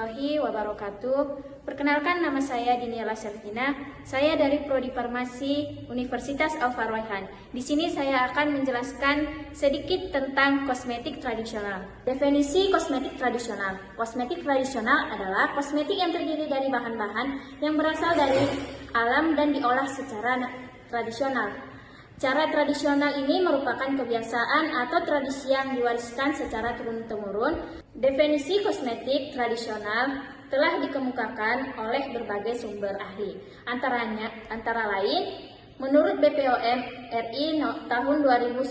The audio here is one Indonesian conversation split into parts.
warahmatullahi wabarakatuh. Perkenalkan, nama saya Diniela Selvina. Saya dari Prodi Farmasi Universitas Al-Farwaihan. Di sini saya akan menjelaskan sedikit tentang kosmetik tradisional. Definisi kosmetik tradisional. Kosmetik tradisional adalah kosmetik yang terdiri dari bahan-bahan yang berasal dari alam dan diolah secara tradisional. Cara tradisional ini merupakan kebiasaan atau tradisi yang diwariskan secara turun-temurun. Definisi kosmetik tradisional telah dikemukakan oleh berbagai sumber ahli. Antara lain, menurut BPOM RI tahun 2019,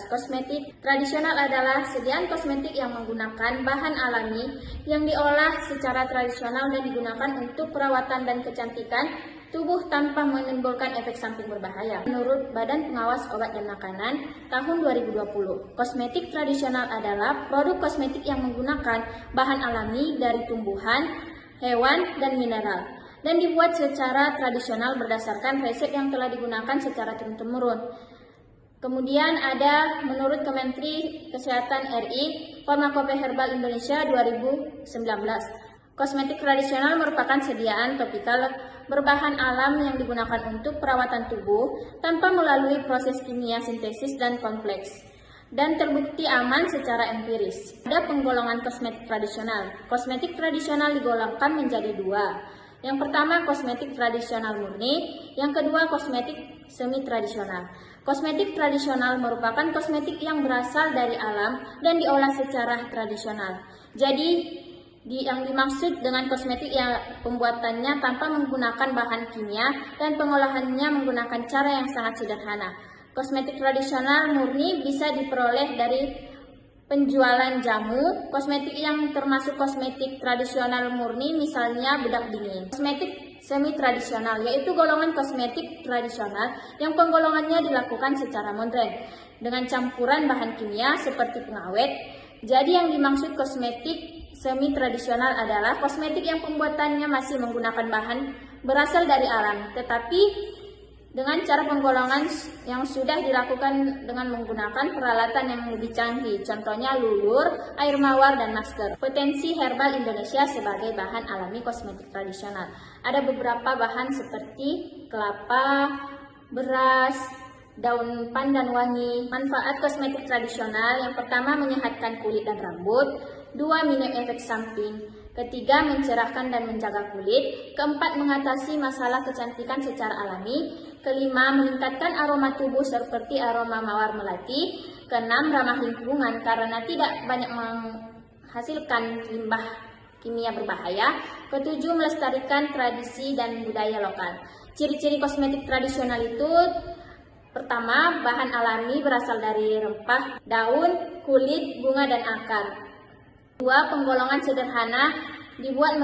kosmetik tradisional adalah sediaan kosmetik yang menggunakan bahan alami yang diolah secara tradisional dan digunakan untuk perawatan dan kecantikan tubuh tanpa menimbulkan efek samping berbahaya. Menurut Badan Pengawas Obat dan Makanan tahun 2020, kosmetik tradisional adalah produk kosmetik yang menggunakan bahan alami dari tumbuhan, hewan, dan mineral, dan dibuat secara tradisional berdasarkan resep yang telah digunakan secara turun-temurun. Kemudian ada menurut Kementerian Kesehatan RI, Farmakope Herbal Indonesia 2019. Kosmetik tradisional merupakan sediaan topikal berbahan alam yang digunakan untuk perawatan tubuh tanpa melalui proses kimia sintesis dan kompleks, dan terbukti aman secara empiris. Ada penggolongan kosmetik tradisional. Kosmetik tradisional digolongkan menjadi dua. Yang pertama, kosmetik tradisional murni. Yang kedua, kosmetik semi-tradisional. Kosmetik tradisional merupakan kosmetik yang berasal dari alam dan diolah secara tradisional. Jadi, yang dimaksud dengan kosmetik yang pembuatannya tanpa menggunakan bahan kimia dan pengolahannya menggunakan cara yang sangat sederhana. Kosmetik tradisional murni bisa diperoleh dari penjualan jamu. Kosmetik yang termasuk kosmetik tradisional murni misalnya bedak dingin. Kosmetik semi-tradisional yaitu golongan kosmetik tradisional yang penggolongannya dilakukan secara modern dengan campuran bahan kimia seperti pengawet. Jadi yang dimaksud kosmetik semi-tradisional adalah kosmetik yang pembuatannya masih menggunakan bahan berasal dari alam, tetapi dengan cara penggolongan yang sudah dilakukan dengan menggunakan peralatan yang lebih canggih, contohnya lulur, air mawar, dan masker. Potensi herbal Indonesia sebagai bahan alami kosmetik tradisional. Ada beberapa bahan seperti kelapa, beras, daun pandan wangi. Manfaat kosmetik tradisional: yang pertama, menyehatkan kulit dan rambut. 2, minim efek samping. Ketiga, mencerahkan dan menjaga kulit. Keempat, mengatasi masalah kecantikan secara alami. Kelima, meningkatkan aroma tubuh seperti aroma mawar melati. Keenam, ramah lingkungan karena tidak banyak menghasilkan limbah kimia berbahaya. Ketujuh, melestarikan tradisi dan budaya lokal. Ciri-ciri kosmetik tradisional itu: pertama, bahan alami berasal dari rempah, daun, kulit, bunga, dan akar. 2, penggolongan sederhana dibuat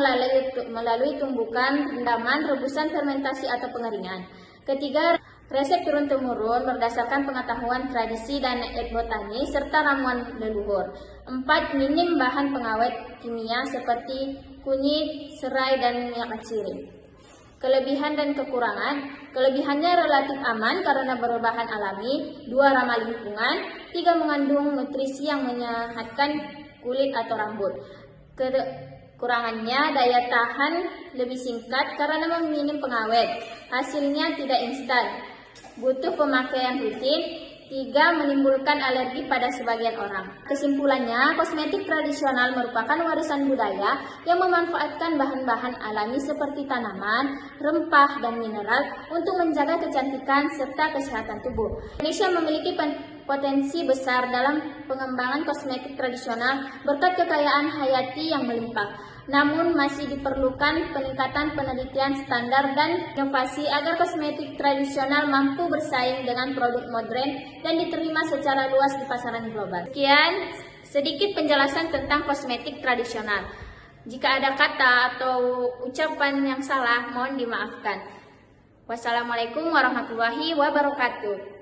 melalui tumbukan, rendaman, rebusan, fermentasi, atau pengeringan. Ketiga, resep turun-temurun berdasarkan pengetahuan tradisi dan etnobotani serta ramuan leluhur. 4, minim bahan pengawet kimia seperti kunyit, serai, dan minyak atsiri. Kelebihan dan kekurangan: kelebihannya relatif aman karena berbahan alami. 2, ramah lingkungan. 3, mengandung nutrisi yang menyehatkan kulit atau rambut. Kekurangannya: daya tahan lebih singkat karena minim pengawet. Hasilnya tidak instan, butuh pemakaian rutin. 3, menimbulkan alergi pada sebagian orang. Kesimpulannya, kosmetik tradisional merupakan warisan budaya yang memanfaatkan bahan-bahan alami seperti tanaman, rempah, dan mineral untuk menjaga kecantikan serta kesehatan tubuh. Indonesia memiliki potensi besar dalam pengembangan kosmetik tradisional berkat kekayaan hayati yang melimpah. Namun masih diperlukan peningkatan penelitian, standar, dan inovasi agar kosmetik tradisional mampu bersaing dengan produk modern dan diterima secara luas di pasaran global. Sekian sedikit penjelasan tentang kosmetik tradisional. Jika ada kata atau ucapan yang salah, mohon dimaafkan. Wassalamualaikum warahmatullahi wabarakatuh.